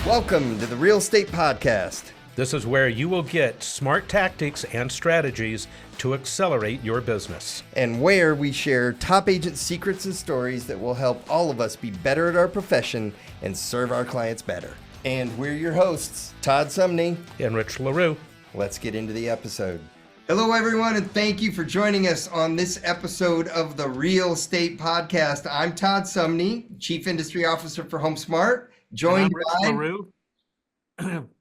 Welcome to the Real Estate Podcast. This is where you will get smart tactics and strategies to accelerate your business. And where we share top agent secrets and stories that will help all of us be better at our profession and serve our clients better. And we're your hosts, Todd Sumney And Rich LaRue. Let's get into the episode. Hello, everyone, and thank you for joining us on this episode of the Real Estate Podcast. I'm Todd Sumney, Chief Industry Officer for HomeSmart, joined by Rich LaRue,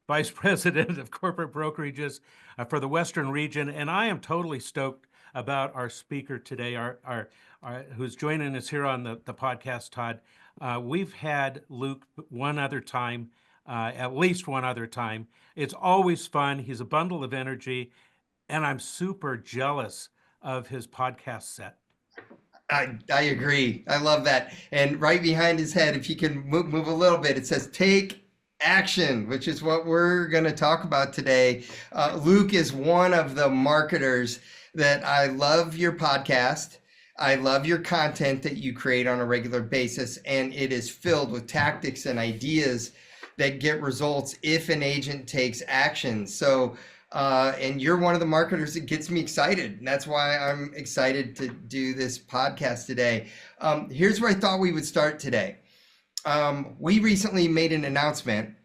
Vice President of Corporate Brokerages for the Western Region, and I am totally stoked about our speaker today, our who's joining us here on the podcast, Todd. We've had Luke one other time, at least one other time. It's always fun. He's a bundle of energy, and I'm super jealous of his podcast set. I agree. I love that. And right behind his head, if you can move a little bit, it says take action, which is what we're going to talk about today. Luke is one of the marketers that I love your podcast. I love your content that you create on a regular basis, and it is filled with tactics and ideas that get results if an agent takes action. So, and you're one of the marketers that gets me excited. And that's why I'm excited to do this podcast today. Here's where I thought we would start today. We recently made an announcement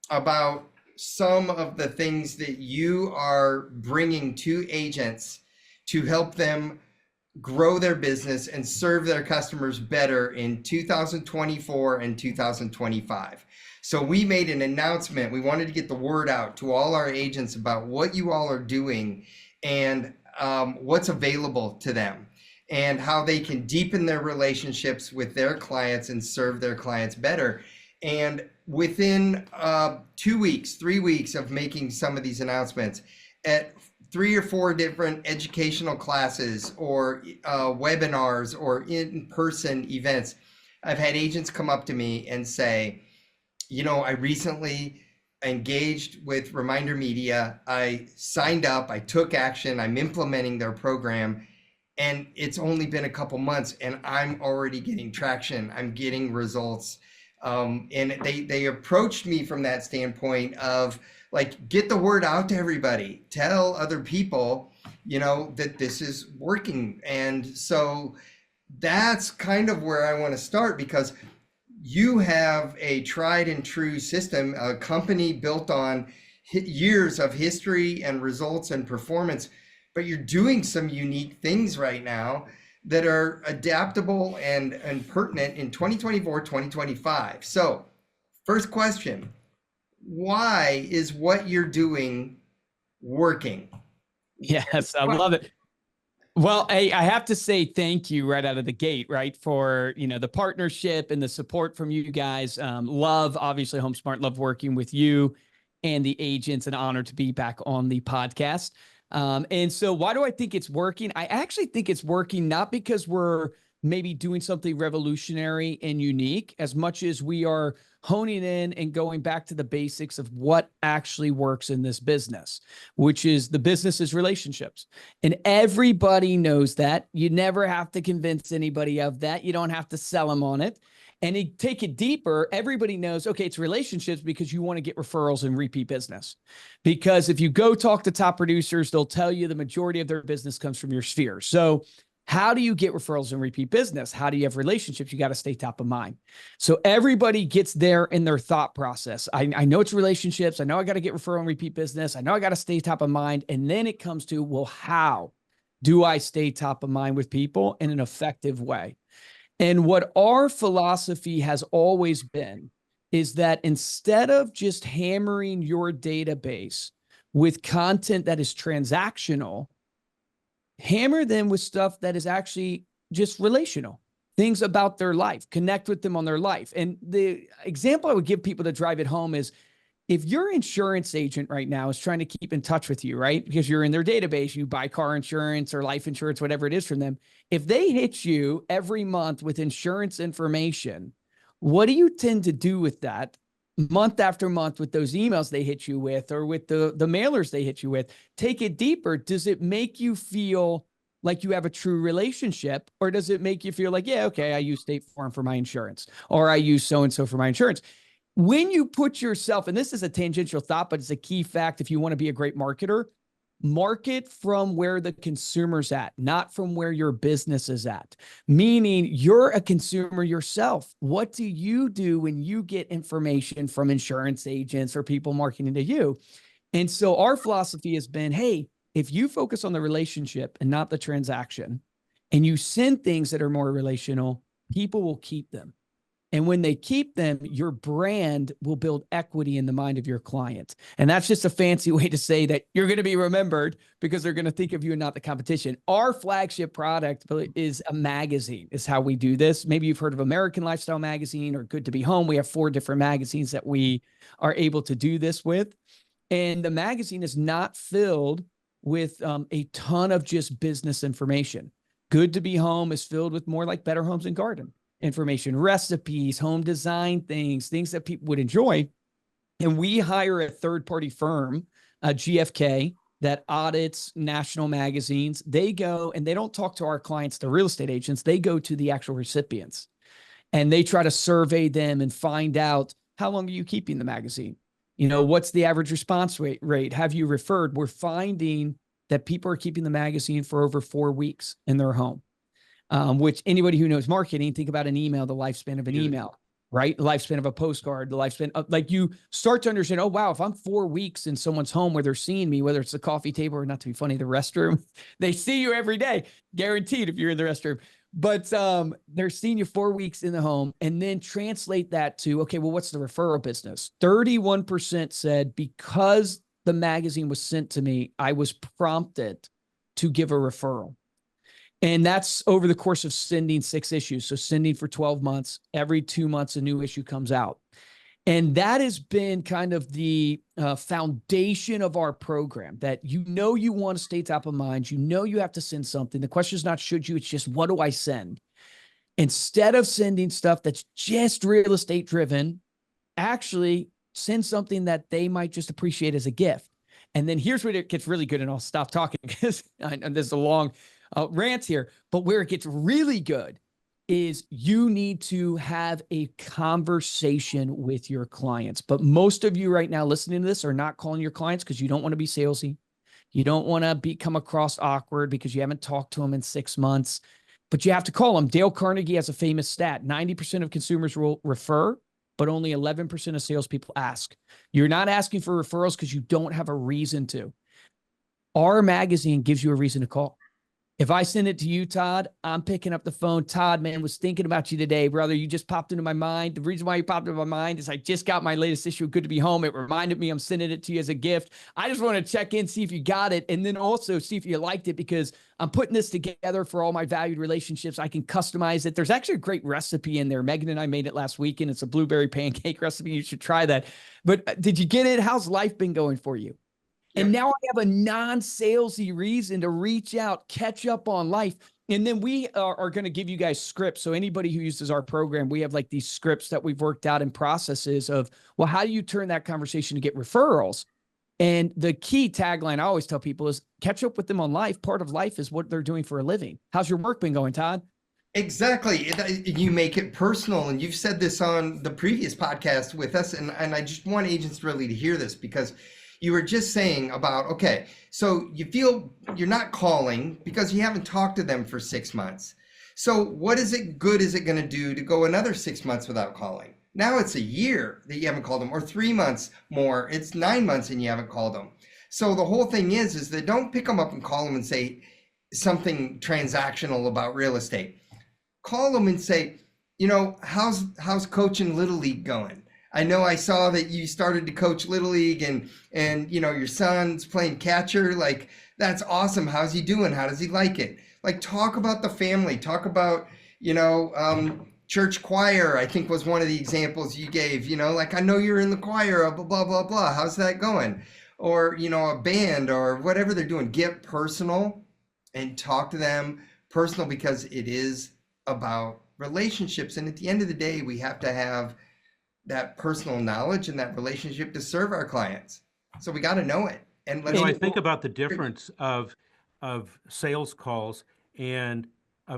about some of the things that you are bringing to agents to help them grow their business and serve their customers better in 2024 and 2025. So we made an announcement. We wanted to get the word out to all our agents about what you all are doing and what's available to them and how they can deepen their relationships with their clients and serve their clients better. And within 2 weeks, 3 weeks of making some of these announcements, at 3 or 4 different educational classes or webinars or in-person events, I've had agents come up to me and say, you know, I recently engaged with ReminderMedia. I signed up, I took action, I'm implementing their program, and it's only been a couple months and I'm already getting traction. I'm getting results. And they approached me from that standpoint of like, get the word out to everybody, tell other people, you know, that this is working. And so that's kind of where I want to start, because you have a tried and true system, a company built on years of history and results and performance, but you're doing some unique things right now that are adaptable and pertinent in 2024, 2025. So first question, why is what you're doing working? Yes, I love it. Well, I have to say thank you right out of the gate, right, for, you know, the partnership and the support from you guys. Love, obviously, HomeSmart, love working with you and the agents. An honor to be back on the podcast. And so why do I think it's working? I actually think it's working not because we're maybe doing something revolutionary and unique, as much as we are honing in and going back to the basics of what actually works in this business, which is the business is relationships. And everybody knows that. You never have to convince anybody of that. You don't have to sell them on it. And you take it deeper, everybody knows, okay, it's relationships because you want to get referrals and repeat business. Because if you go talk to top producers, they'll tell you the majority of their business comes from your sphere. So how do you get referrals and repeat business? How do you have relationships? You got to stay top of mind. So everybody gets there in their thought process. I know it's relationships. I know I got to get referral and repeat business. I know I got to stay top of mind. And then it comes to, well, how do I stay top of mind with people in an effective way? And what our philosophy has always been is that instead of just hammering your database with content that is transactional, hammer them with stuff that is actually just relational, things about their life, connect with them on their life. And the example I would give people to drive it home is, if your insurance agent right now is trying to keep in touch with you, right? Because you're in their database, you buy car insurance or life insurance, whatever it is from them. If they hit you every month with insurance information, what do you tend to do with that month after month with those emails they hit you with, or with the mailers they hit you with? Take it deeper. Does it make you feel like you have a true relationship, or does it make you feel like, yeah, okay, I use State Farm for my insurance, or I use so-and-so for my insurance? when you put yourself, and this is a tangential thought, but it's a key fact if you want to be a great marketer, market from where the consumer's at, not from where your business is at. Meaning you're a consumer yourself. What do you do when you get information from insurance agents or people marketing to you? And so our philosophy has been, hey, if you focus on the relationship and not the transaction, and you send things that are more relational, people will keep them. And when they keep them, your brand will build equity in the mind of your client. And that's just a fancy way to say that you're going to be remembered because they're going to think of you and not the competition. Our flagship product is a magazine, is how we do this. Maybe you've heard of American Lifestyle Magazine or Good to Be Home. We have 4 different magazines that we are able to do this with. And the magazine is not filled with a ton of just business information. Good to Be Home is filled with more like Better Homes and Garden information, recipes, home design things that people would enjoy. And we hire a third-party firm, GFK, that audits national magazines. They go and they don't talk to our clients, the real estate agents. They go to the actual recipients and they try to survey them and find out, how long are you keeping the magazine? You know, what's the average response rate? Have you referred? We're finding that people are keeping the magazine for over 4 weeks in their home. Which anybody who knows marketing, think about an email, the lifespan of an email, right? The lifespan of a postcard, the lifespan of, like, you start to understand, oh, wow, if I'm 4 weeks in someone's home where they're seeing me, whether it's the coffee table or, not to be funny, the restroom, they see you every day, guaranteed if you're in the restroom. But they're seeing you 4 weeks in the home, and then translate that to, okay, well, what's the referral business? 31% said because the magazine was sent to me, I was prompted to give a referral. And that's over the course of sending 6 issues. So sending for 12 months, every 2 months, a new issue comes out. And that has been kind of the foundation of our program, that you want to stay top of mind. You have to send something. The question is not should you, it's just what do I send? Instead of sending stuff that's just real estate driven, actually send something that they might just appreciate as a gift. And then here's where it gets really good, and I'll stop talking because I know this is a long rant here, but where it gets really good is you need to have a conversation with your clients. But most of you right now listening to this are not calling your clients because you don't want to be salesy. You don't want to come across awkward because you haven't talked to them in 6 months, but you have to call them. Dale Carnegie has a famous stat: 90% of consumers will refer, but only 11% of salespeople ask. You're not asking for referrals because you don't have a reason to. Our magazine gives you a reason to call. If I send it to you, Todd, I'm picking up the phone. Todd, man, was thinking about you today, brother. You just popped into my mind. The reason why you popped into my mind is I just got my latest issue of Good to Be Home. It reminded me I'm sending it to you as a gift. I just want to check in, see if you got it, and then also see if you liked it, because I'm putting this together for all my valued relationships. I can customize it. There's actually a great recipe in there. Megan and I made it last week, and it's a blueberry pancake recipe. You should try that. But did you get it? How's life been going for you? And now I have a non-salesy reason to reach out, catch up on life. And then we are going to give you guys scripts. So anybody who uses our program, we have like these scripts that we've worked out in processes of, well, how do you turn that conversation to get referrals? And the key tagline I always tell people is catch up with them on life. Part of life is what they're doing for a living. How's your work been going, Todd? Exactly. You make it personal, and you've said this on the previous podcast with us, and I just want agents really to hear this, because you were just saying about, okay, so you feel you're not calling because you haven't talked to them for 6 months. So what is it going to do to go another 6 months without calling? Now it's a year that you haven't called them, or 3 months more. It's 9 months and you haven't called them. So the whole thing is that don't pick them up and call them and say something transactional about real estate. Call them and say, how's coaching Little League going? I know I saw that you started to coach Little League, and your son's playing catcher. Like, that's awesome. How's he doing? How does he like it? Like, talk about the family. Talk about, church choir, I think was one of the examples you gave. Like, I know you're in the choir, blah, blah, blah, blah. How's that going? Or, a band or whatever they're doing. Get personal and talk to them personal, because it is about relationships. And at the end of the day, we have to have that personal knowledge and that relationship to serve our clients. So we got to know it. And I think about the difference of sales calls. And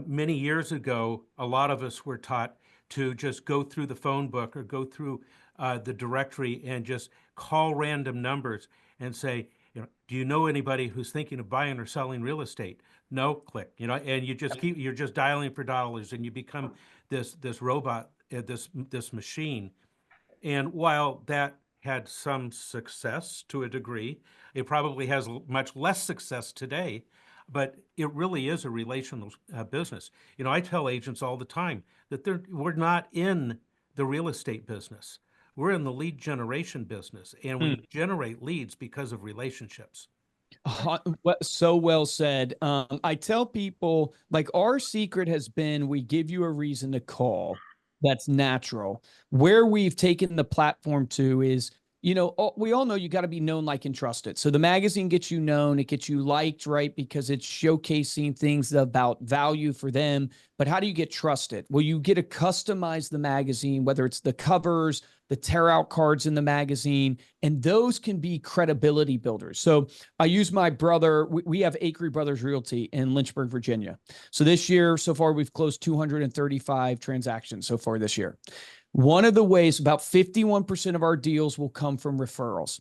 many years ago, a lot of us were taught to just go through the phone book or go through the directory and just call random numbers and say, do you know anybody who's thinking of buying or selling real estate? No, click, and you just you're just dialing for dollars, and you become this robot, this machine. And while that had some success to a degree, it probably has much less success today, but it really is a relational business. I tell agents all the time that we're not in the real estate business. We're in the lead generation business, and we generate leads because of relationships. So well said. I tell people, like, our secret has been we give you a reason to call. That's natural. Where we've taken the platform to is, we all know you got to be known, like, and trusted. So the magazine gets you known, it gets you liked, right? Because it's showcasing things about value for them. But how do you get trusted? Well, you get to customize the magazine, whether it's the covers, the tear out cards in the magazine, and those can be credibility builders. So I use my brother. We have Acree Brothers Realty in Lynchburg, Virginia. So this year, so far, we've closed 235 transactions so far this year. One of the ways, about 51% of our deals will come from referrals.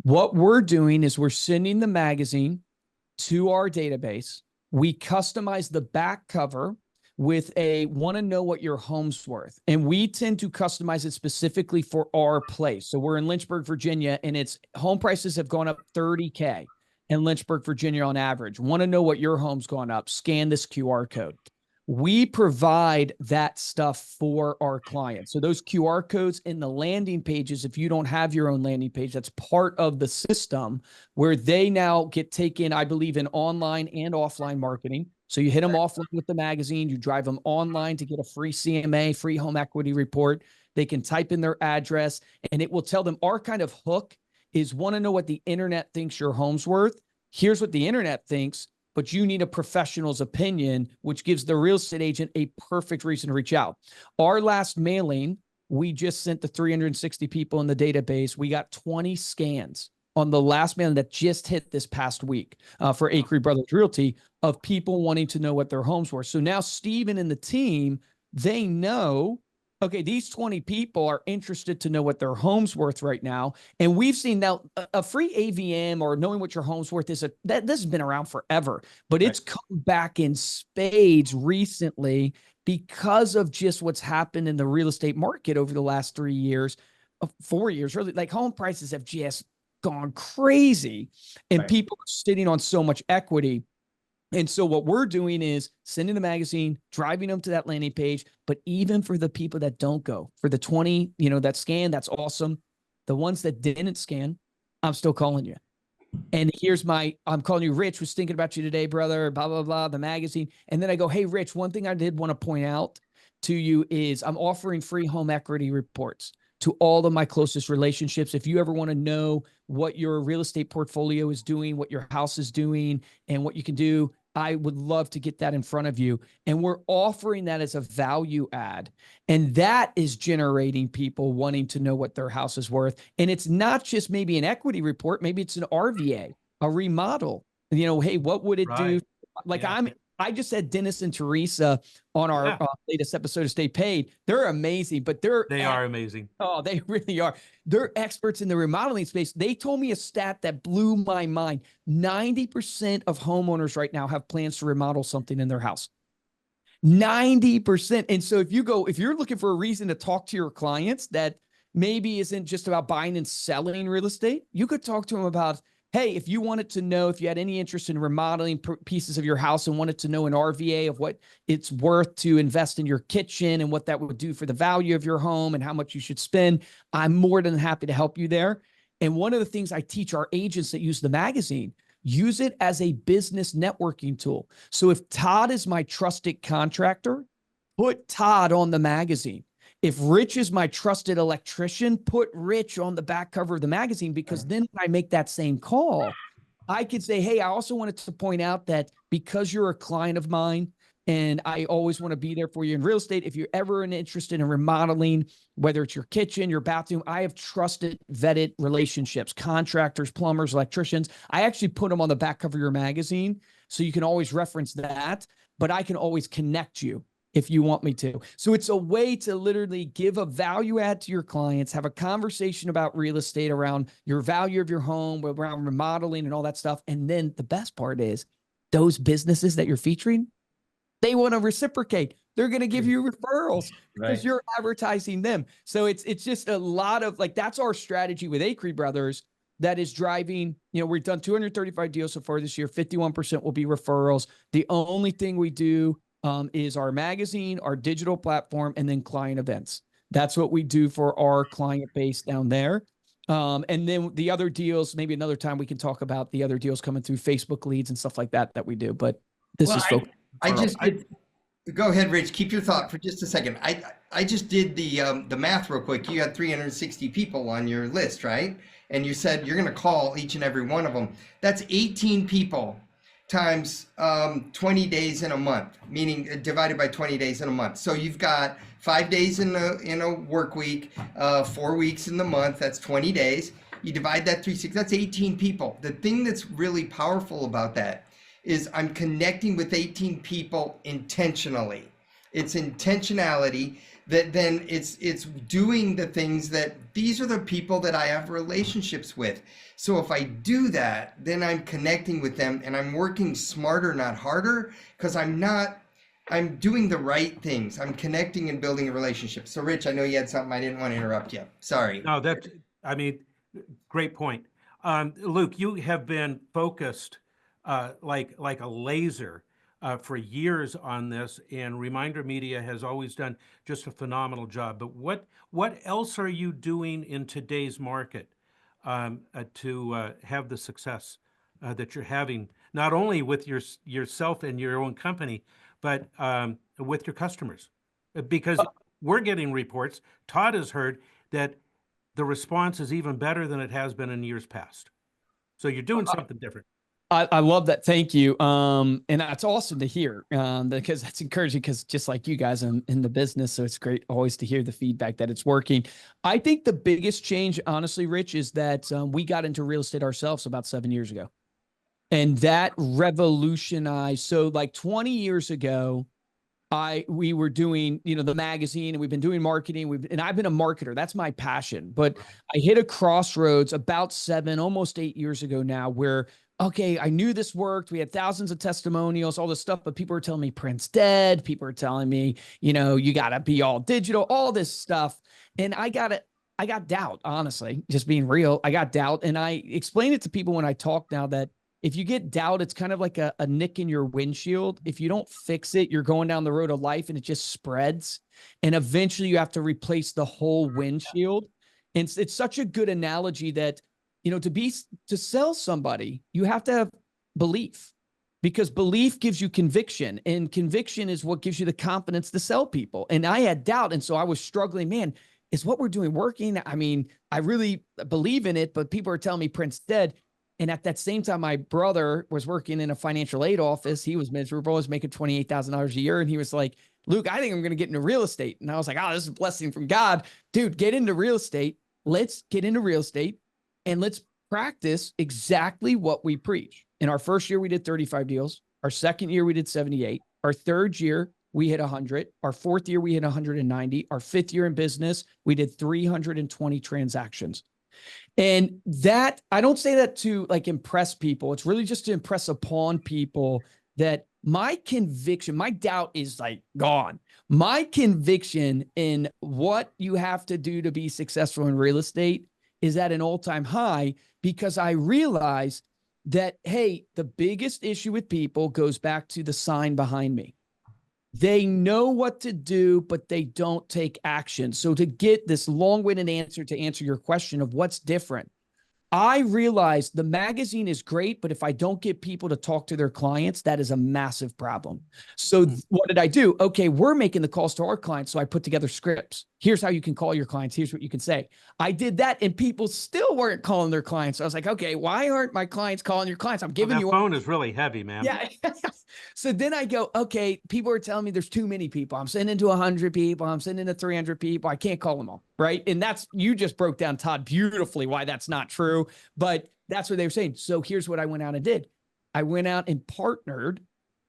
What we're doing is we're sending the magazine to our database. We customize the back cover with a want to know what your home's worth. And we tend to customize it specifically for our place. So we're in Lynchburg, Virginia, and its home prices have gone up $30K in Lynchburg, Virginia on average. Want to know what your home's gone up? Scan this QR code. We provide that stuff for our clients. So those QR codes in the landing pages, if you don't have your own landing page, that's part of the system where they now get taken, I believe, in online and offline marketing. So you hit them offline with the magazine, you drive them online to get a free CMA, free home equity report. They can type in their address and it will tell them our kind of hook is want to know what the internet thinks your home's worth. Here's what the internet thinks, but you need a professional's opinion, which gives the real estate agent a perfect reason to reach out. Our last mailing, we just sent the 360 people in the database. We got 20 scans on the last mailing that just hit this past week for Acree Brothers Realty of people wanting to know what their homes were. So now Steven and the team, they know, okay, these 20 people are interested to know what their home's worth right now. And we've seen now a free AVM or knowing what your home's worth is this has been around forever, but it's come back in spades recently because of just what's happened in the real estate market over the last 3 years, 4 years, really. Like, home prices have just gone crazy and people are sitting on so much equity. And so what we're doing is sending the magazine, driving them to that landing page. But even for the people that don't go, for the 20, that scan, that's awesome. The ones that didn't scan, I'm still calling you. And I'm calling you, Rich, was thinking about you today, brother, blah, blah, blah, the magazine. And then I go, hey, Rich, one thing I did want to point out to you is I'm offering free home equity reports to all of my closest relationships. If you ever want to know what your real estate portfolio is doing, what your house is doing, and what you can do, I would love to get that in front of you. And we're offering that as a value add. And that is generating people wanting to know what their house is worth. And it's not just maybe an equity report. Maybe it's an RVA, a remodel. Hey, what would it do? Like, I just had Dennis and Teresa on our latest episode of Stay Paid. They're amazing, but they are amazing. Oh, they really are. They're experts in the remodeling space. They told me a stat that blew my mind. 90% of homeowners right now have plans to remodel something in their house. 90%. And so if you're looking for a reason to talk to your clients that maybe isn't just about buying and selling real estate, you could talk to them about, hey, if you wanted to know if you had any interest in remodeling pieces of your house and wanted to know an RVA of what it's worth to invest in your kitchen and what that would do for the value of your home and how much you should spend, I'm more than happy to help you there. And one of the things I teach our agents that use the magazine, use it as a business networking tool. So if Todd is my trusted contractor, put Todd on the magazine. If Rich is my trusted electrician, put Rich on the back cover of the magazine, because then when I make that same call, I could say, hey, I also wanted to point out that because you're a client of mine and I always want to be there for you in real estate, if you're ever interested in remodeling, whether it's your kitchen, your bathroom, I have trusted, vetted relationships, contractors, plumbers, electricians. I actually put them on the back cover of your magazine so you can always reference that, but I can always connect you. if you want me to. So it's a way to literally give a value add to your clients, have a conversation about real estate around your value of your home, around remodeling and all that stuff. And then the best part is those businesses that you're featuring, they want to reciprocate. They're going to give you referrals because you're advertising them. So it's just a lot of like, that's our strategy with Acree Brothers that is driving, we've done 235 deals so far this year. 51% will be referrals. The only thing we do is our magazine, our digital platform, and then client events. That's what we do for our client base down there. And then the other deals, maybe another time we can talk about the other deals coming through Facebook leads and stuff like that we do. But this is focused. Go ahead, Rich. Keep your thought for just a second. I just did the math real quick. You had 360 people on your list, right? And you said you're going to call each and every one of them. That's 18 people times 20 days in a month, meaning divided by 20 days in a month. So you've got 5 days in a work week, 4 weeks in the month. That's 20 days. You divide that 360. That's 18 people. The thing that's really powerful about that is I'm connecting with 18 people intentionally. It's intentionality that then it's doing the things that these are the people that I have relationships with. So if I do that, then I'm connecting with them and I'm working smarter, not harder, because I'm doing the right things. I'm connecting and building a relationship. So Rich, I know you had something. I didn't want to interrupt you. Sorry. No, great point. Luke, you have been focused like a laser for years on this, and ReminderMedia has always done just a phenomenal job. But what else are you doing in today's market to have the success that you're having, not only with yourself and your own company, but with your customers? Because we're getting reports, Todd has heard that the response is even better than it has been in years past. So you're doing something different. I love that. Thank you. And that's awesome to hear because that's encouraging because just like you guys, I'm in the business. So it's great always to hear the feedback that it's working. I think the biggest change, honestly, Rich, is that we got into real estate ourselves about 7 years ago. And that revolutionized. So like 20 years ago, we were doing, the magazine, and we've been doing marketing. And I've been a marketer. That's my passion. But I hit a crossroads about 7, almost 8 years ago now, where, okay, I knew this worked. We had thousands of testimonials, all this stuff, but people were telling me print's dead. People were telling me, you got to be all digital, all this stuff. And I got doubt, honestly, just being real. I got doubt. And I explain it to people when I talk now that if you get doubt, it's kind of like a nick in your windshield. If you don't fix it, you're going down the road of life and it just spreads. And eventually you have to replace the whole windshield. And it's such a good analogy that, to sell somebody, you have to have belief, because belief gives you conviction, and conviction is what gives you the confidence to sell people. And I had doubt. And so I was struggling, man, is what we're doing working? I mean, I really believe in it, but people are telling me print's dead. And at that same time, my brother was working in a financial aid office. He was miserable. He was making $28,000 a year. And he was like, Luke, I think I'm going to get into real estate. And I was like, oh, this is a blessing from God. Dude, get into real estate. Let's get into real estate and let's practice exactly what we preach. In our first year, we did 35 deals. Our second year, we did 78. Our third year, we hit 100. Our fourth year, we hit 190. Our fifth year in business, we did 320 transactions. And that, I don't say that to like impress people. It's really just to impress upon people that my conviction, my doubt is like gone. My conviction in what you have to do to be successful in real estate is at an all-time high, because I realize that, hey, the biggest issue with people goes back to the sign behind me. They know what to do, but they don't take action. So to get this long-winded answer to answer your question of what's different, I realized the magazine is great, but if I don't get people to talk to their clients, that is a massive problem. So what did I do? Okay, we're making the calls to our clients. So I put together scripts. Here's how you can call your clients. Here's what you can say. I did that and people still weren't calling their clients. So I was like, okay, why aren't my clients calling your clients? I'm giving you. That phone is really heavy, man. Yeah. So then I go, okay, people are telling me there's too many people. I'm sending to 100 people. I'm sending to 300 people. I can't call them all. Right. And you just broke down, Todd, beautifully why that's not true. But that's what they were saying. So here's what I went out and did. I went out and partnered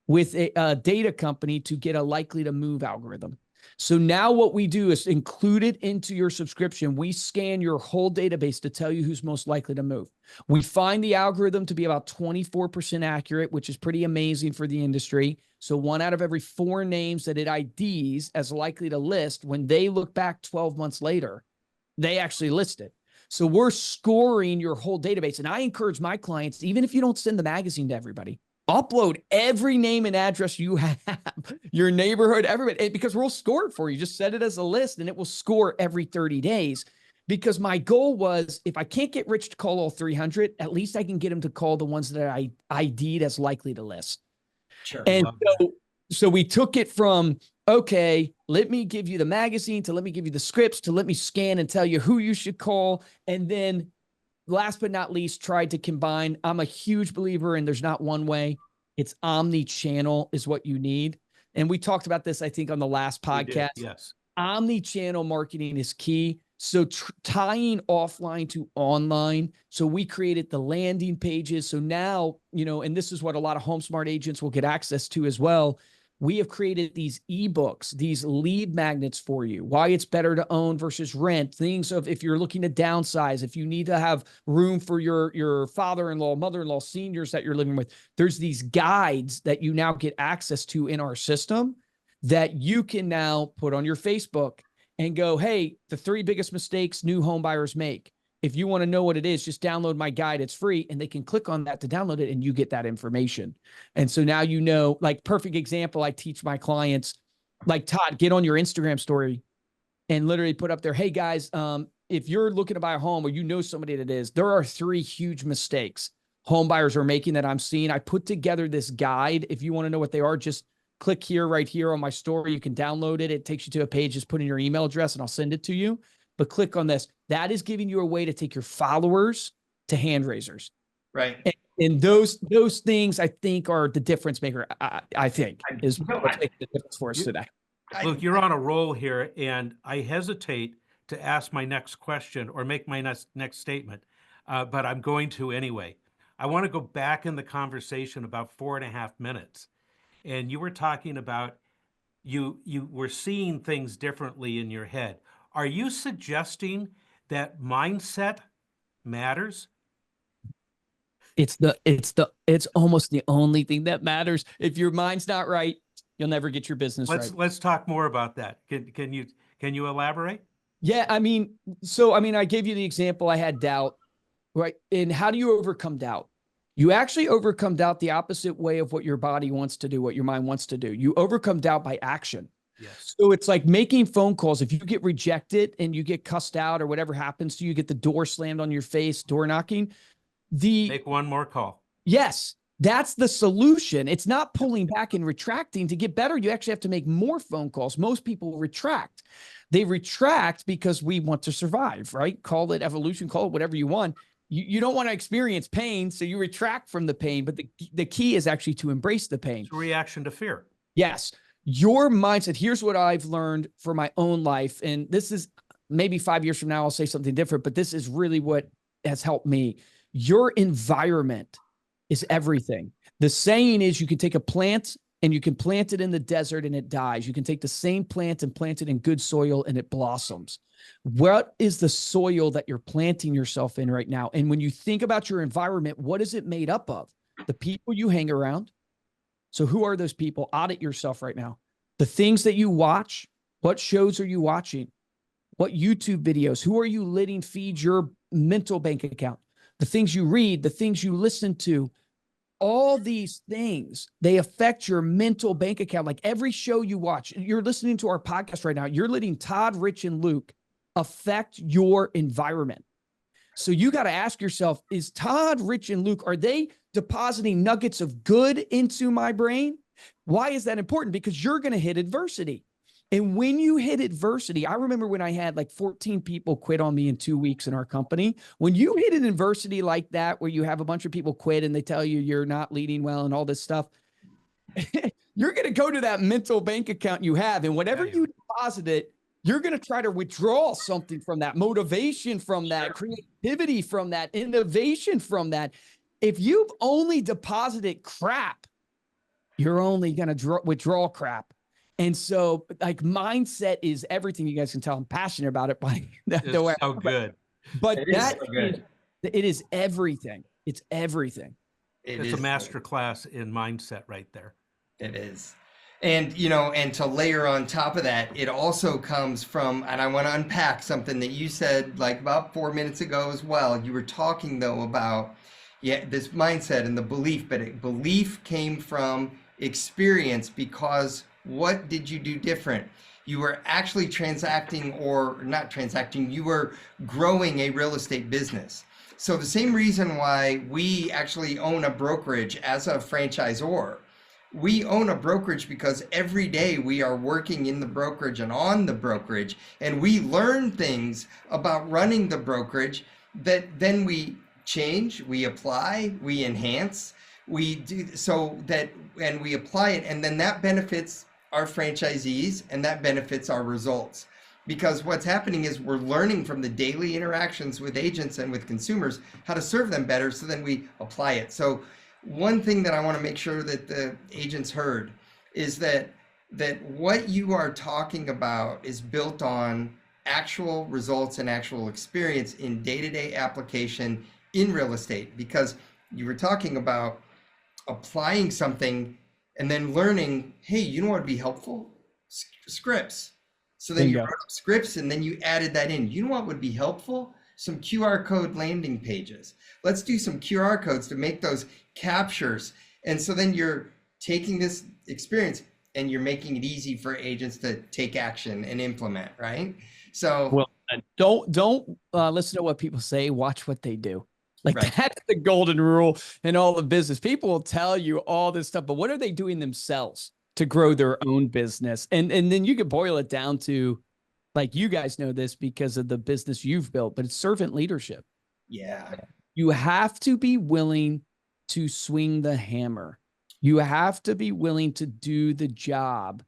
with a data company to get a likely to move algorithm. So now what we do is include it into your subscription. We scan your whole database to tell you who's most likely to move. We find the algorithm to be about 24% accurate, which is pretty amazing for the industry. So 1 out of every 4 names that it IDs as likely to list, when they look back 12 months later, they actually list it. So we're scoring your whole database. And I encourage my clients, even if you don't send the magazine to everybody, upload every name and address you have, your neighborhood, everybody, because we'll score it for you. Just set it as a list and it will score every 30 days. Because my goal was, if I can't get Rich to call all 300, at least I can get him to call the ones that I ID'd as likely to list. Sure. And so we took it from, okay, let me give you the magazine, to let me give you the scripts, to let me scan and tell you who you should call. And then last but not least, tried to combine. I'm a huge believer in there's not one way. It's omni-channel is what you need. And we talked about this, I think, on the last podcast. Yes. Omni-channel marketing is key. So tying offline to online. So we created the landing pages. So now, and this is what a lot of HomeSmart agents will get access to as well. We have created these ebooks, these lead magnets for you, why it's better to own versus rent, things of if you're looking to downsize, if you need to have room for your father-in-law, mother-in-law, seniors that you're living with. There's these guides that you now get access to in our system that you can now put on your Facebook and go, hey, the 3 biggest mistakes new home buyers make. If you want to know what it is, just download my guide. It's free. And they can click on that to download it and you get that information. And so now, like perfect example, I teach my clients, like Todd, get on your Instagram story and literally put up there, hey guys, if you're looking to buy a home or somebody that is, there are 3 huge mistakes home buyers are making that I'm seeing. I put together this guide. If you want to know what they are, just click here, right here on my story. You can download it. It takes you to a page, just put in your email address and I'll send it to you. But click on this. That is giving you a way to take your followers to hand raisers. Right. And those things, I think, are the difference maker, I think, is what's making the difference for us today. Look, you're on a roll here, and I hesitate to ask my next question or make my next statement, but I'm going to anyway. I want to go back in the conversation about 4.5 minutes. And you were talking about you were seeing things differently in your head. Are you suggesting that mindset matters? It's almost the only thing that matters. If your mind's not right, you'll never get your business right. Let's talk more about that. Can you elaborate? Yeah, I gave you the example. I had doubt, right? And how do you overcome doubt? You actually overcome doubt the opposite way of what your body wants to do, what your mind wants to do. You overcome doubt by action. Yes. So it's like making phone calls. If you get rejected and you get cussed out or whatever happens to you, get the door slammed on your face, door knocking. Make one more call. Yes, that's the solution. It's not pulling back and retracting. To get better, you actually have to make more phone calls. Most people retract. They retract because we want to survive, right? Call it evolution, call it whatever you want. You don't want to experience pain, so you retract from the pain. But the key is actually to embrace the pain. It's a reaction to fear. Yes. Your mindset, here's what I've learned for my own life. And this is maybe 5 years from now, I'll say something different, but this is really what has helped me. Your environment is everything. The saying is you can take a plant and you can plant it in the desert and it dies. You can take the same plant and plant it in good soil and it blossoms. What is the soil that you're planting yourself in right now? And when you think about your environment, what is it made up of? The people you hang around. So who are those people? Audit yourself right now. The things that you watch, what shows are you watching? What YouTube videos? Who are you letting feed your mental bank account? The things you read, the things you listen to, all these things, they affect your mental bank account. Like every show you watch, you're listening to our podcast right now, you're letting Todd, Rich, and Luke affect your environment. So you got to ask yourself, is Todd, Rich, and Luke, are they depositing nuggets of good into my brain? Why is that important? Because you're going to hit adversity. And when you hit adversity, I remember when I had like 14 people quit on me in 2 weeks in our company. When you hit an adversity like that, where you have a bunch of people quit and they tell you you're not leading well and all this stuff, you're going to go to that mental bank account you have. And whatever you deposit it, you're going to try to withdraw something from that, motivation from that, creativity from that, innovation from that. If you've only deposited crap, you're only going to withdraw crap. And so like mindset is everything. You guys can tell I'm passionate about it by the It's way. so good. But It is that so good. it is everything. It's everything. It's a master class in mindset right there. It is. And, and to layer on top of that, it also comes from, and I want to unpack something that you said like about 4 minutes ago as well. You were talking though about, this mindset and the belief, but belief came from experience, because what did you do different? You were actually transacting, or not transacting, you were growing a real estate business. So the same reason why we actually own a brokerage as a franchisor, we own a brokerage because every day we are working in the brokerage and on the brokerage, and we learn things about running the brokerage that then we change, we apply, we enhance, we do so that, and we apply it, and then that benefits our franchisees and that benefits our results. Because what's happening is we're learning from the daily interactions with agents and with consumers how to serve them better, so then we apply it. So one thing that I want to make sure that the agents heard is that what you are talking about is built on actual results and actual experience in day-to-day application in real estate. Because you were talking about applying something and then learning, hey, you know what would be helpful? Scripts. So then you wrote up scripts and then you added that in. You know what would be helpful? Some QR code landing pages. Let's do some QR codes to make those captures. And so then you're taking this experience and you're making it easy for agents to take action and implement, right? So well, don't listen to what people say, watch what they do. Like right. That's the golden rule in all the business. People will tell you all this stuff, but what are they doing themselves to grow their own business? And then you could boil it down to, like, you guys know this because of the business you've built, but it's servant leadership. Yeah. You have to be willing to swing the hammer. You have to be willing to do the job,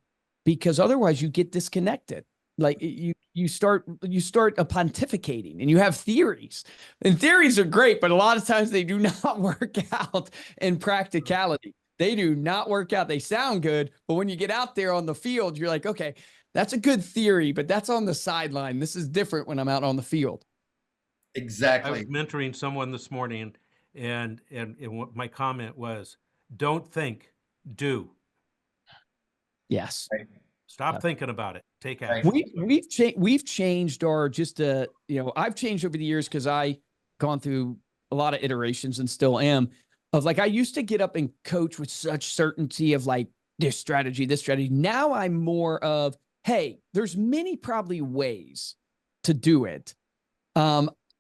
because otherwise you get disconnected. Like you start pontificating and you have theories, and theories are great, but a lot of times they do not work out in practicality. They do not work out. They sound good, but when you get out there on the field, you're like, okay, that's a good theory, but that's on the sideline. This is different when I'm out on the field. Exactly. I was mentoring someone this morning, and what my comment was, don't think, do. Yes. Right. Stop thinking about it. Take action. We've changed our I've changed over the years because I gone through a lot of iterations and still am, of like, I used to get up and coach with such certainty of like this strategy. Now I'm more of, hey, there's many probably ways to do it.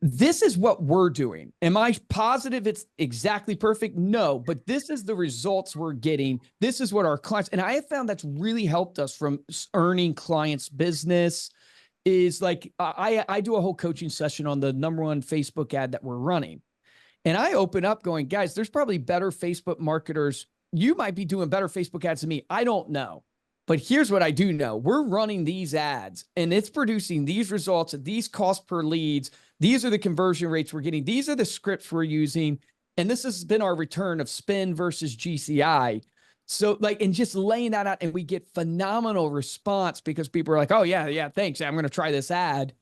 This is what we're doing. Am I positive it's exactly perfect? No, but this is the results we're getting. This is what our clients, and I have found that's really helped us from earning clients' business, is like, I do a whole coaching session on the #1 Facebook ad that we're running. And I open up going, guys, there's probably better Facebook marketers. You might be doing better Facebook ads than me. I don't know. But here's what I do know. We're running these ads and it's producing these results at these costs per leads. These are the conversion rates we're getting. These are the scripts we're using. And this has been our return of spend versus GCI. So like, and just laying that out, and we get phenomenal response because people are like, oh yeah, thanks. I'm going to try this ad.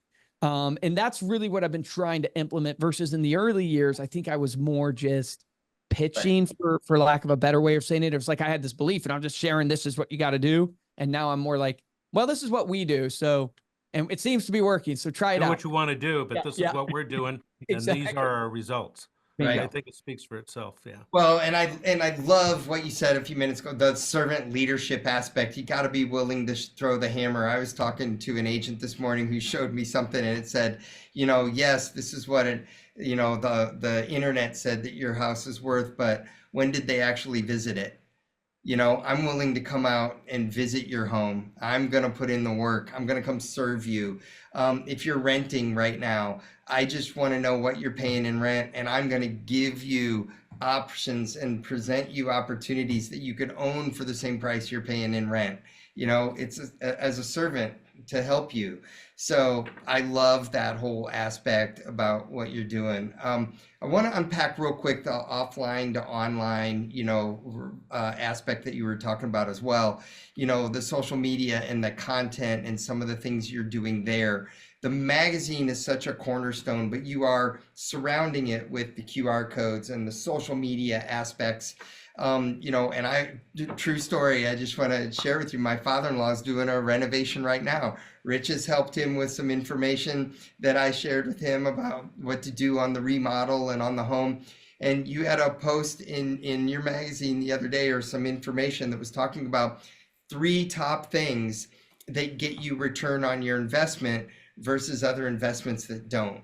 And that's really what I've been trying to implement, versus in the early years, I think I was more just pitching, for lack of a better way of saying it. It was like, I had this belief and I'm just sharing, this is what you got to do. And now I'm more like, well, this is what we do. So, and it seems to be working. So try it out. What you want to do, but this is what we're doing. Exactly. And these are our results. Right. I think it speaks for itself. Yeah. Well, and I love what you said a few minutes ago, the servant leadership aspect. You got to be willing to throw the hammer. I was talking to an agent this morning who showed me something, and it said, yes, this is what the internet said that your house is worth, but when did they actually visit it? I'm willing to come out and visit your home. I'm going to put in the work. I'm going to come serve you. If you're renting right now, I just want to know what you're paying in rent, and I'm going to give you options and present you opportunities that you could own for the same price you're paying in rent. It's as a servant, to help you. So I love that whole aspect about what you're doing. I want to unpack real quick the offline to online, aspect that you were talking about as well. The social media and the content and some of the things you're doing there. The magazine is such a cornerstone, but you are surrounding it with the QR codes and the social media aspects. True story, I just want to share with you, my father-in-law is doing a renovation right now. Rich has helped him with some information that I shared with him about what to do on the remodel and on the home. And you had a post in your magazine the other day, or some information that was talking about 3 top things that get you return on your investment versus other investments that don't.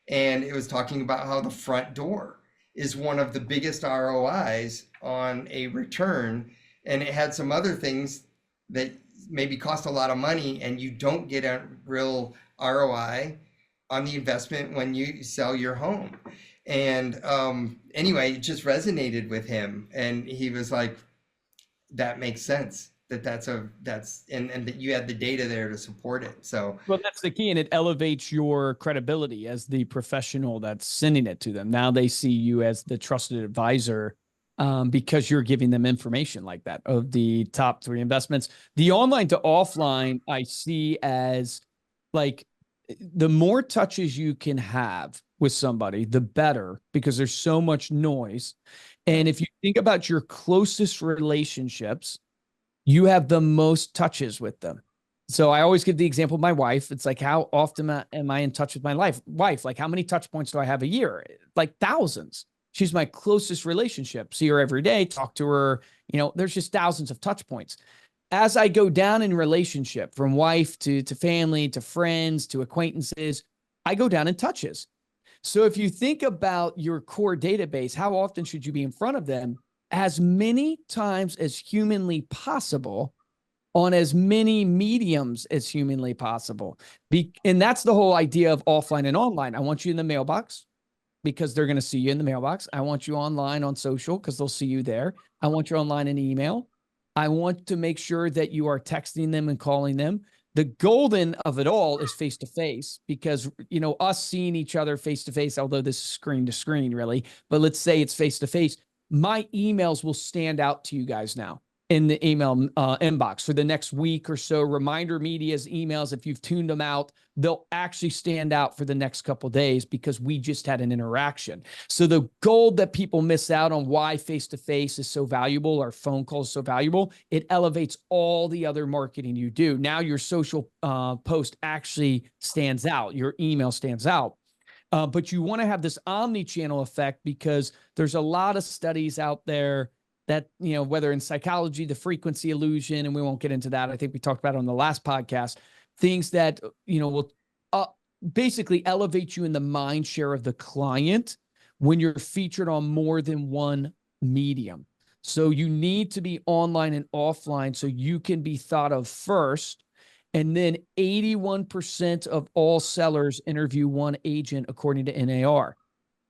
And it was talking about how the front door is one of the biggest ROIs on a return. And it had some other things that maybe cost a lot of money and you don't get a real ROI on the investment when you sell your home. And anyway, it just resonated with him. And he was like, that makes sense. And that you had the data there to support it. So, well, that's the key, and it elevates your credibility as the professional that's sending it to them. Now they see you as the trusted advisor, because you're giving them information like that of the top 3 investments. The online to offline, I see as like the more touches you can have with somebody, the better, because there's so much noise. And if you think about your closest relationships, you have the most touches with them. So I always give the example of my wife. It's like, how often am I in touch with my wife? Like, how many touch points do I have a year? Like thousands. She's my closest relationship. See her every day, talk to her. There's just thousands of touch points. As I go down in relationship, from wife to family, to friends, to acquaintances, I go down in touches. So if you think about your core database, how often should you be in front of them? As many times as humanly possible, on as many mediums as humanly possible. And that's the whole idea of offline and online. I want you in the mailbox because they're going to see you in the mailbox. I want you online on social because they'll see you there. I want you online in email. I want to make sure that you are texting them and calling them. The golden of it all is face-to-face, because, us seeing each other face-to-face, although this is screen to screen really, but let's say it's face-to-face, my emails will stand out to you guys now in the email inbox for the next week or so. ReminderMedia's emails, if you've tuned them out, they'll actually stand out for the next couple of days because we just had an interaction. So the gold that people miss out on, why face-to-face is so valuable, or phone calls so valuable, it elevates all the other marketing you do. Now your social post actually stands out. Your email stands out. But you want to have this omni-channel effect, because there's a lot of studies out there that, whether in psychology, the frequency illusion, and we won't get into that. I think we talked about it on the last podcast, things that, will basically elevate you in the mind share of the client when you're featured on more than one medium. So you need to be online and offline so you can be thought of first. And then 81% of all sellers interview one agent, according to NAR.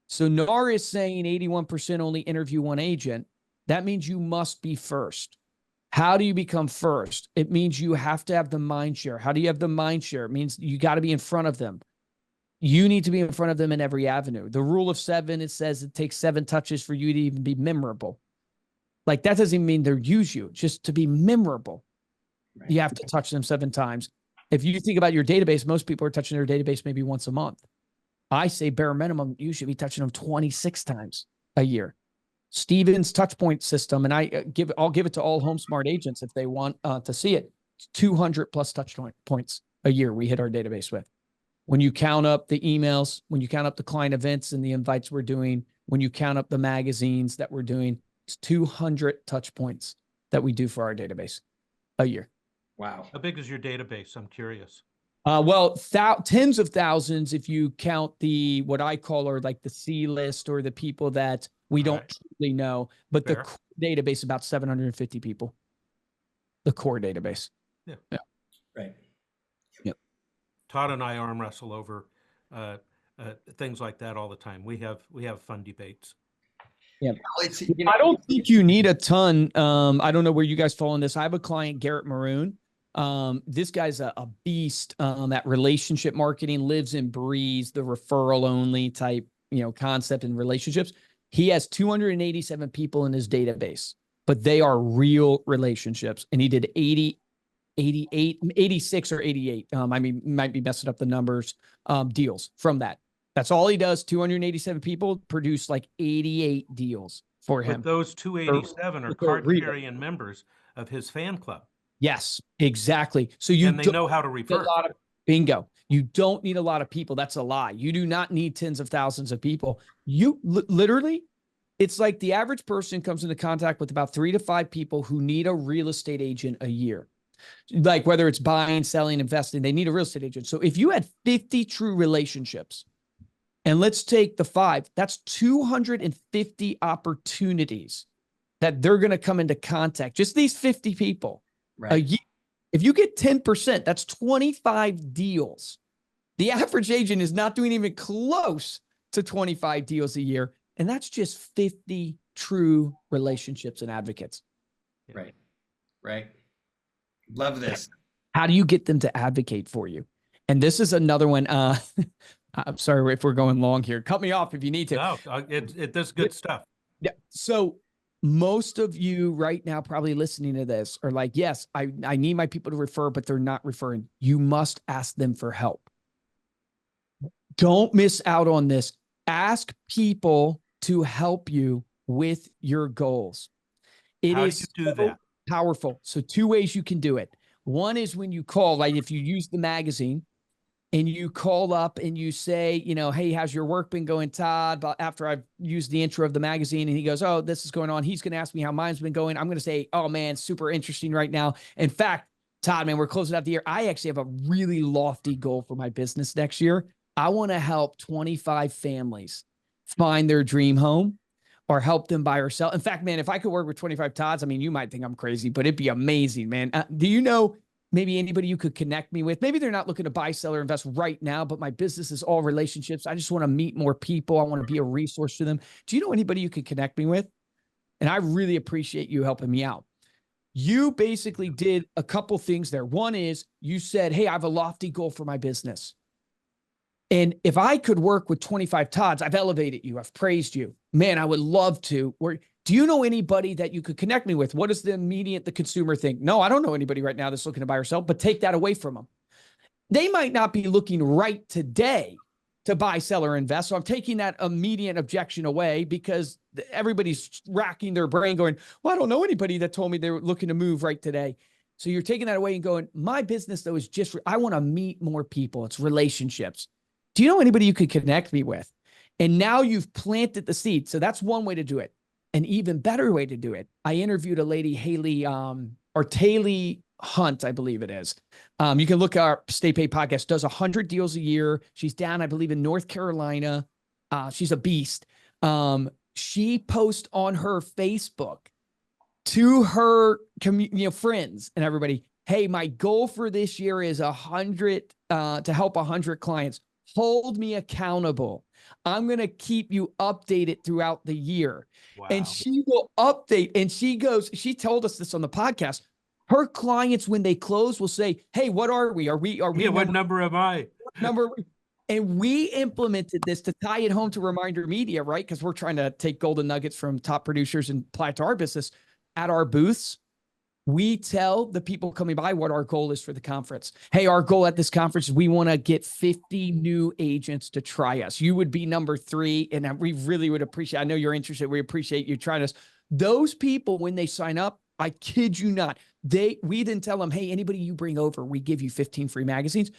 So NAR is saying 81% only interview one agent. That means you must be first. How do you become first? It means you have to have the mind share. How do you have the mind share? It means you got to be in front of them. You need to be in front of them in every avenue. The rule of 7, it says it takes 7 touches for you to even be memorable. Like, that doesn't mean they'll use you, just to be memorable. Right. You have to touch them 7 times. If you think about your database, most people are touching their database maybe once a month. I say bare minimum, you should be touching them 26 times a year. Steven's touch point system, and I'll give it to all HomeSmart agents if they want to see it. It's 200 plus touch points a year we hit our database with. When you count up the emails, when you count up the client events and the invites we're doing, when you count up the magazines that we're doing, it's 200 touch points that we do for our database a year. Wow. How big is your database? I'm curious. Well, tens of thousands if you count what I call are like the C list, or the people that we don't truly know. But the core database, about 750 people. The core database. Yeah. Right. Yep. Todd and I arm wrestle over things like that all the time. We have fun debates. Yeah. I don't think you need a ton. I don't know where you guys fall on this. I have a client, Garrett Maroon. This guy's a beast at relationship marketing, lives and breathes the referral only type, concept and relationships. He has 287 people in his database, but they are real relationships. And he did 86 or 88. Might be messing up the numbers, deals from that. That's all he does. 287 people produce like 88 deals for him. But those 287 are card-carrying members of his fan club. Yes, exactly. So and they know how to refer. Bingo. You don't need a lot of people. That's a lie. You do not need tens of thousands of people. You literally, it's like the average person comes into contact with about 3 to 5 people who need a real estate agent a year. Like whether it's buying, selling, investing, they need a real estate agent. So if you had 50 true relationships, and let's take the 5, that's 250 opportunities that they're going to come into contact. Just these 50 people. Right. A year. If you get 10%, that's 25 deals. The average agent is not doing even close to 25 deals a year. And that's just 50 true relationships and advocates. Right. Right. Love this. How do you get them to advocate for you? And this is another one. I'm sorry if we're going long here. Cut me off if you need to. No, this good stuff. Yeah. So most of you right now probably listening to this are like, yes, I need my people to refer, but they're not referring. You must ask them for help. Don't miss out on this. Ask people to help you with your goals. How do you do that? Powerful. So 2 ways you can do it. One is when you call, like if you use the magazine and you call up and you say, hey, how's your work been going, Todd? But after I've used the intro of the magazine and he goes, oh, this is going on. He's going to ask me how mine's been going. I'm going to say, oh man, super interesting right now. In fact, Todd, man, we're closing out the year. I actually have a really lofty goal for my business next year. I want to help 25 families find their dream home or help them buy or sell. In fact, man, if I could work with 25 Todds, you might think I'm crazy, but it'd be amazing, man. Do you know maybe anybody you could connect me with? Maybe they're not looking to buy, sell, or invest right now, but my business is all relationships. I just want to meet more people. I want to be a resource to them. Do you know anybody you could connect me with? And I really appreciate you helping me out. You basically did a couple things there. One is you said, hey, I have a lofty goal for my business. And if I could work with 25 Todds, I've elevated you. I've praised you. Man, I would love to. Or do you know anybody that you could connect me with? What does the consumer think? No, I don't know anybody right now that's looking to buy or sell, but take that away from them. They might not be looking right today to buy, sell, or invest. So I'm taking that immediate objection away because everybody's racking their brain going, well, I don't know anybody that told me they were looking to move right today. So you're taking that away and going, my business though is just, I want to meet more people. It's relationships. Do you know anybody you could connect me with? And now you've planted the seed. So that's one way to do it. An even better way to do it. I interviewed a lady, Haley, or Taylor Hunt, I believe it is. You can look at our Stay Paid podcast, does 100 deals a year. She's down, I believe, in North Carolina. She's a beast. She posts on her Facebook to her friends and everybody, hey, my goal for this year is 100 to help 100 clients. Hold me accountable. I'm going to keep you updated throughout the year. Wow. And she will update. And she told us this on the podcast. Her clients, when they close, will say, hey, what are we? Are we? What number am I? Number. And we implemented this to tie it home to ReminderMedia, right? Because we're trying to take golden nuggets from top producers and apply it to our business. At our booths, we tell the people coming by what our goal is for the conference. Hey, our goal at this conference is we want to get 50 new agents to try us. You would be number 3. And we really would appreciate, I know you're interested. We appreciate you trying us. Those people, when they sign up, I kid you not, we then tell them, hey, anybody you bring over, we give you 15 free magazines.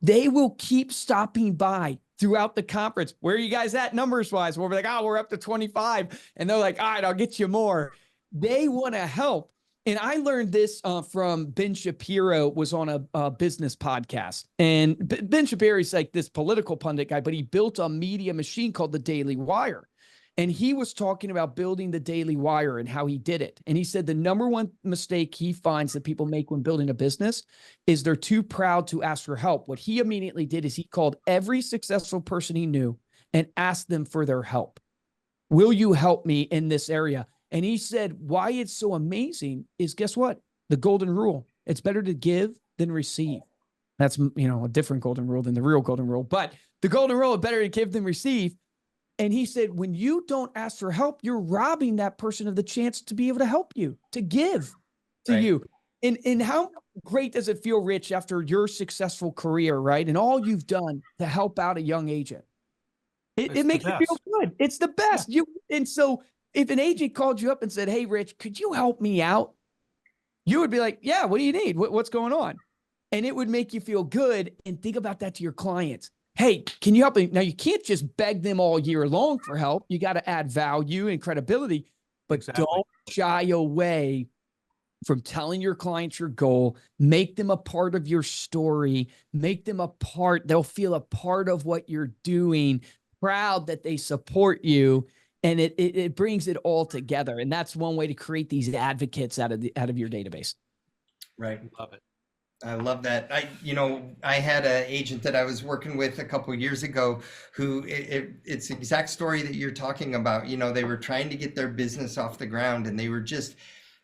They will keep stopping by throughout the conference. Where are you guys at numbers wise? We'll be like, oh, we're up to 25. And they're like, all right, I'll get you more. They want to help. And I learned this from Ben Shapiro, was on a business podcast. And Ben Shapiro's like this political pundit guy, but he built a media machine called the Daily Wire. And he was talking about building the Daily Wire and how he did it. And he said the number one mistake he finds that people make when building a business is they're too proud to ask for help. What he immediately did is he called every successful person he knew and asked them for their help. Will you help me in this area? And he said, why it's so amazing is, guess what? The golden rule. It's better to give than receive. That's, a different golden rule than the real golden rule, but the golden rule is better to give than receive. And he said, when you don't ask for help, you're robbing that person of the chance to be able to help you, to give to you. And how great does it feel, Rich, after your successful career, right? And all you've done to help out a young agent. It makes you feel good. It's the best. Yeah. And so if an agent called you up and said, hey, Rich, could you help me out? You would be like, yeah, what do you need? What's going on? And it would make you feel good. And think about that to your clients. Hey, can you help me? Now, you can't just beg them all year long for help. You got to add value and credibility, but don't shy away from telling your clients your goal. Make them a part of your story. Make them a part. They'll feel a part of what you're doing, proud that they support you. And it brings it all together. And that's one way to create these advocates out of your database. Right. Love it. I love that. I had an agent that I was working with a couple of years ago who it's the exact story that you're talking about. They were trying to get their business off the ground, and they were just,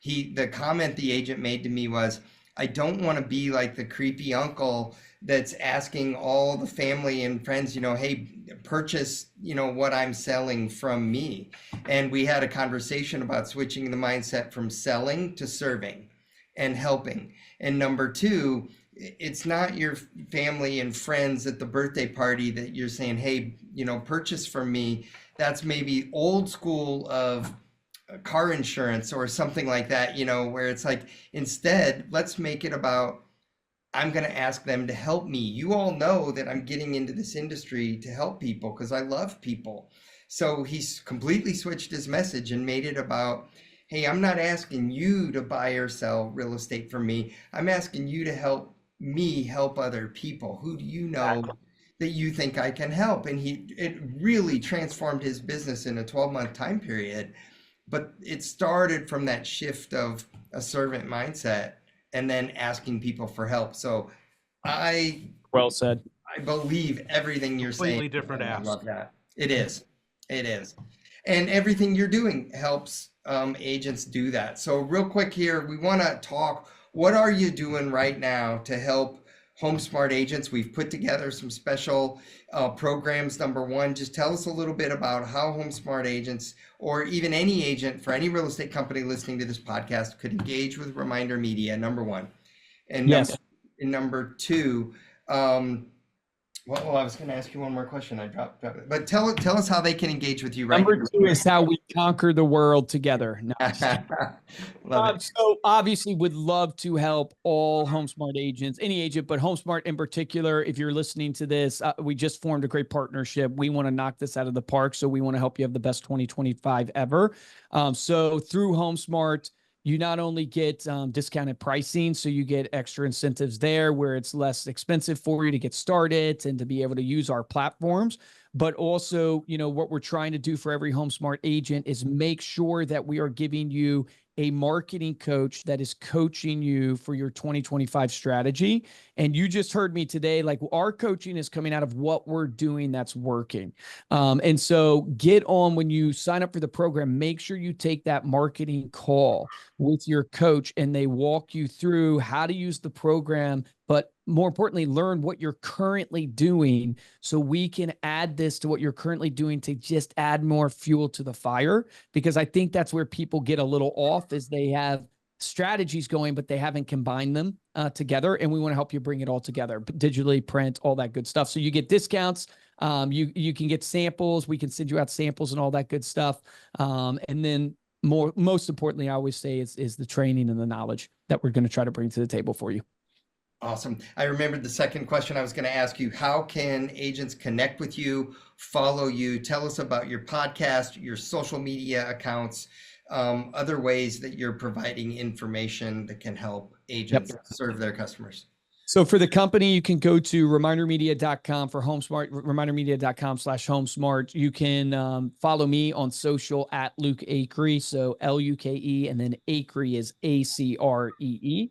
the comment the agent made to me was, I don't want to be like the creepy uncle that's asking all the family and friends, hey, purchase, what I'm selling from me. And we had a conversation about switching the mindset from selling to serving and helping. And number two, it's not your family and friends at the birthday party that you're saying, hey, purchase from me. That's maybe old school of car insurance or something like that, where it's like, instead, let's make it about, I'm going to ask them to help me. You all know that I'm getting into this industry to help people because I love people. So he's completely switched his message and made it about, hey, I'm not asking you to buy or sell real estate from me. I'm asking you to help me help other people. Who do you know that you think I can help? And it really transformed his business in a 12-month time period. But it started from that shift of a servant mindset and then asking people for help. So well said. I believe everything you're saying. Completely different ask. I love that. It is. And everything you're doing helps agents do that. So real quick here, we want to talk, what are you doing right now to help HomeSmart agents? We've put together some special programs. Number one, just tell us a little bit about how HomeSmart agents, or even any agent for any real estate company listening to this podcast, could engage with Reminder Media, number one. And number two, well, I was going to ask you one more question. I dropped it. But tell us how they can engage with you right now. Number two is how we conquer the world together. So obviously would love to help all HomeSmart agents, any agent, but HomeSmart in particular. If you're listening to this, we just formed a great partnership. We want to knock this out of the park. So we want to help you have the best 2025 ever. So through HomeSmart, you not only get discounted pricing, so you get extra incentives there where it's less expensive for you to get started and to be able to use our platforms. But also, what we're trying to do for every HomeSmart agent is make sure that we are giving you a marketing coach that is coaching you for your 2025 strategy. And you just heard me today, like our coaching is coming out of what we're doing that's working. And so get on, when you sign up for the program, make sure you take that marketing call with your coach and they walk you through how to use the program, but more importantly, learn what you're currently doing so we can add this to what you're currently doing to just add more fuel to the fire. Because I think that's where people get a little off, is they have strategies going, but they haven't combined them together. And we want to help you bring it all together, digitally, print, all that good stuff. So you get discounts. You can get samples. We can send you out samples and all that good stuff. And then most importantly, I always say is the training and the knowledge that we're going to try to bring to the table for you. Awesome. I remembered the second question I was going to ask you. How can agents connect with you, follow you? Tell us about your podcast, your social media accounts, other ways that you're providing information that can help agents serve their customers. So for the company, you can go to ReminderMedia.com. For HomeSmart, ReminderMedia.com/HomeSmart. You can follow me on social at Luke Acree. So LUKE, and then Acree is ACREE.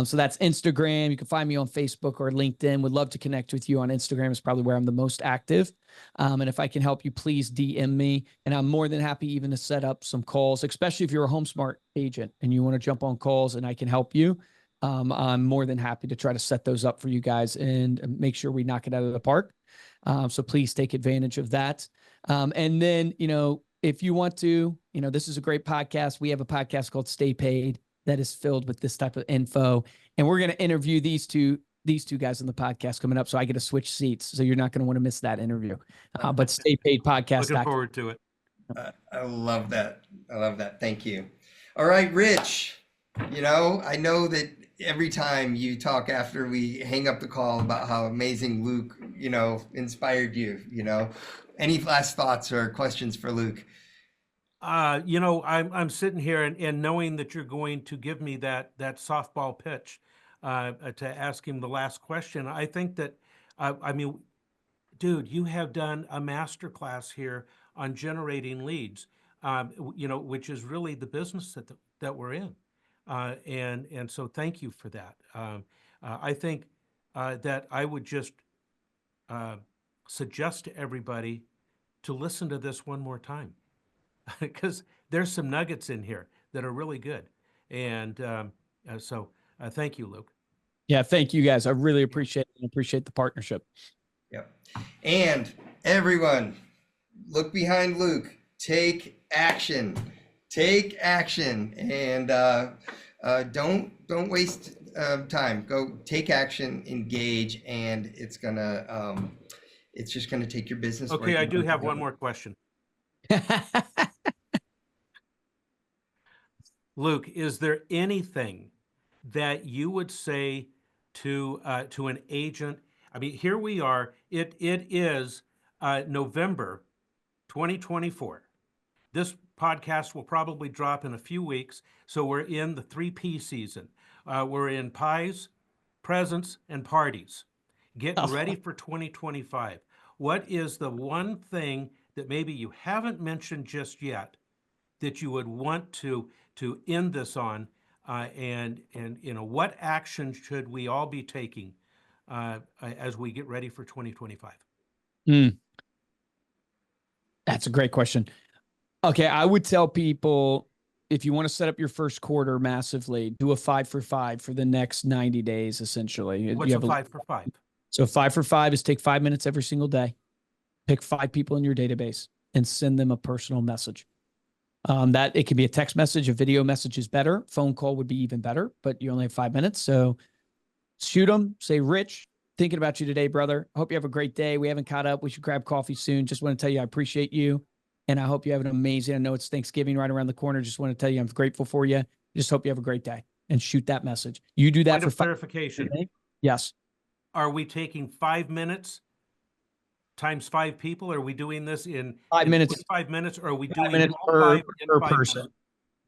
So that's Instagram. You can find me on Facebook or LinkedIn. Would love to connect with you on Instagram. Is probably where I'm the most active. And if I can help you, please DM me. And I'm more than happy even to set up some calls, especially if you're a HomeSmart agent and you want to jump on calls and I can help you. I'm more than happy to try to set those up for you guys and make sure we knock it out of the park. So please take advantage of that. And then, if you want to, this is a great podcast. We have a podcast called Stay Paid that is filled with this type of info. And we're going to interview these two guys on the podcast coming up. So I get to switch seats. So you're not going to want to miss that interview. But Stay Paid podcast. Looking forward to it. I love that. I love that. Thank you. All right, Rich, I know that every time you talk after we hang up the call about how amazing Luke, inspired you, any last thoughts or questions for Luke? I'm sitting here and knowing that you're going to give me that softball pitch to ask him the last question. I think that, dude, you have done a master class here on generating leads, which is really the business that we're in. And so thank you for that. I think that I would just suggest to everybody to listen to this one more time, because there's some nuggets in here that are really good. And so thank you, Luke. Yeah, thank you guys. I really appreciate it and appreciate the partnership. Yep. And everyone, look behind Luke. Take action. Take action. And don't waste time. Go take action, engage, and it's just gonna take your business. Okay, I do have one more question. Luke, is there anything that you would say to an agent? I mean, here we are. It is November 2024. This podcast will probably drop in a few weeks, so we're in the 3P season. We're in pies, presents, and parties. Getting ready for 2025. What is the one thing that maybe you haven't mentioned just yet that you would want to end this on? And what action should we all be taking as we get ready for 2025? That's a great question. Okay, I would tell people, if you want to set up your first quarter massively, do a 5 for 5 for the next 90 days, essentially. What's a 5 for 5? So 5 for 5 is take 5 minutes every single day, pick 5 people in your database, and send them a personal message. That it can be a text message, a video message is better. Phone call would be even better, but you only have 5 minutes. So shoot them, say, Rich, thinking about you today, brother. I hope you have a great day. We haven't caught up. We should grab coffee soon. Just want to tell you I appreciate you. And I hope you have an amazing, I know it's Thanksgiving right around the corner. Just want to tell you I'm grateful for you. Just hope you have a great day, and shoot that message. You do that Point for of clarification. Yes. Are we taking 5 minutes times 5 people? Are we doing this in 5 minutes? 5 minutes, or are we 5 doing minutes all 5 in per 5 person? minutes?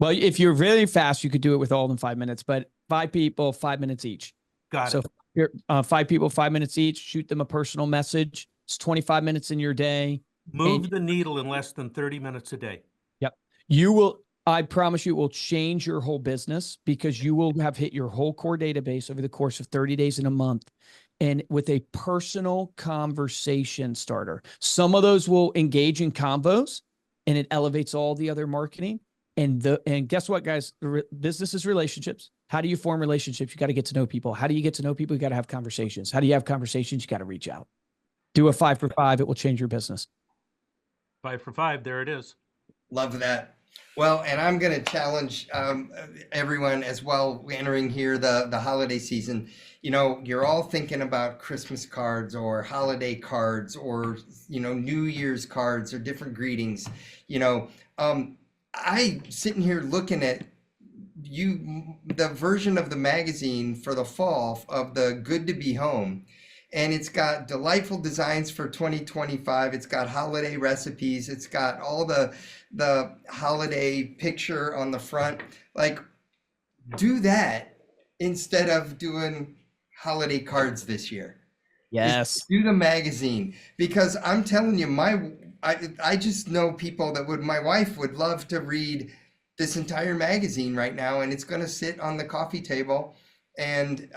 Well, if you're really fast, you could do it with all in 5 minutes, but 5 people, 5 minutes each. Got So it. you're 5 people, 5 minutes each. Shoot them a personal message. It's 25 minutes in your day. Move the needle in less than 30 minutes a day. Yep. You will, I promise you, it will change your whole business, because you will have hit your whole core database over the course of 30 days in a month, and with a personal conversation starter. Some of those will engage in combos, and it elevates all the other marketing. And guess what, guys? Business is relationships. How do you form relationships? You got to get to know people. How do you get to know people? You got to have conversations. How do you have conversations? You got to reach out. Do a 5 for 5. It will change your business. 5 for 5. There it is. Love that. Well, and I'm going to challenge everyone as well, entering here the holiday season. You're all thinking about Christmas cards or holiday cards or, New Year's cards or different greetings. I sitting here looking at the version of the magazine for the fall of the Good to Be Home. And it's got delightful designs for 2025. It's got holiday recipes. It's got all the holiday picture on the front. Like, do that instead of doing holiday cards this year. Yes. Just do the magazine, because I'm telling you, I just know people that my wife would love to read this entire magazine right now, and it's going to sit on the coffee table. And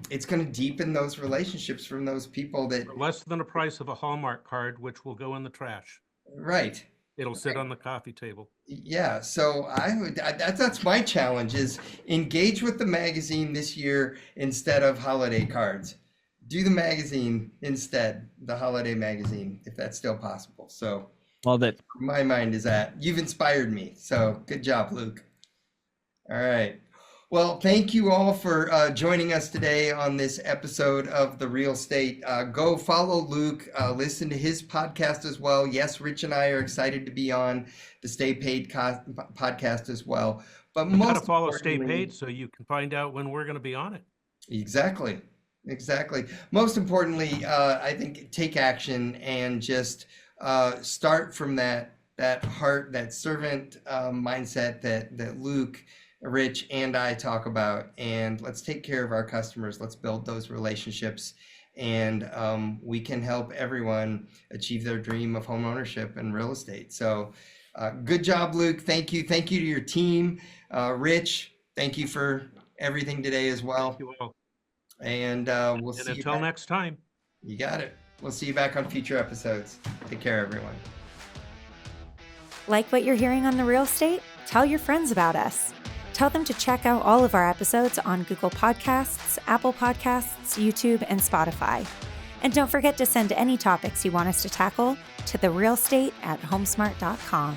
it's going to deepen those relationships from those people that For less than the price of a Hallmark card, which will go in the trash. Right. It'll sit on the coffee table. Yeah, so that's my challenge is engage with the magazine this year instead of holiday cards. Do the magazine instead, the holiday magazine, if that's still possible. So Love it. my mind is at. You've inspired me. So good job, Luke. All right. Well, thank you all for joining us today on this episode of The Real Estate. Go follow Luke, listen to his podcast as well. Yes, Rich and I are excited to be on the Stay Paid podcast as well. But You got to most follow Stay importantly, Paid so you can find out when we're going to be on it. exactly, exactly. Most importantly, I think take action and just start from that heart, that servant mindset that Luke, Rich, and I talk about, and let's take care of our customers. Let's build those relationships, and we can help everyone achieve their dream of home ownership and real estate. So, good job, Luke. Thank you. Thank you to your team. Rich, thank you for everything today as well. Thank you all. And we'll And see you until back. next time. You got it. We'll see you back on future episodes. Take care, everyone. Like what you're hearing on The Real Estate? Tell your friends about us. Tell them to check out all of our episodes on Google Podcasts, Apple Podcasts, YouTube, and Spotify. And don't forget to send any topics you want us to tackle to therealestate@homesmart.com.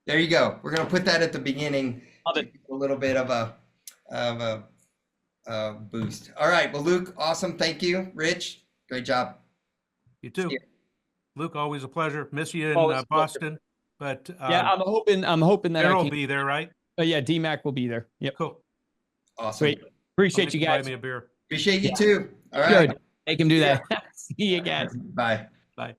There you go. We're going to put that at the beginning. Love it. A little bit of a boost. All right. Well, Luke, awesome. Thank you. Rich, great job. You too. See you. Luke, always a pleasure. Miss you in Always a pleasure. Boston, but Yeah, I'm hoping that Darryl I will can. be there, right? Yeah, DMAC will be there. Yep. Cool. Awesome. Great. I'll Appreciate make you you buy guys. me a beer. Appreciate you Yeah. too. All right. Good. Make him do that. See you guys. Bye. Bye.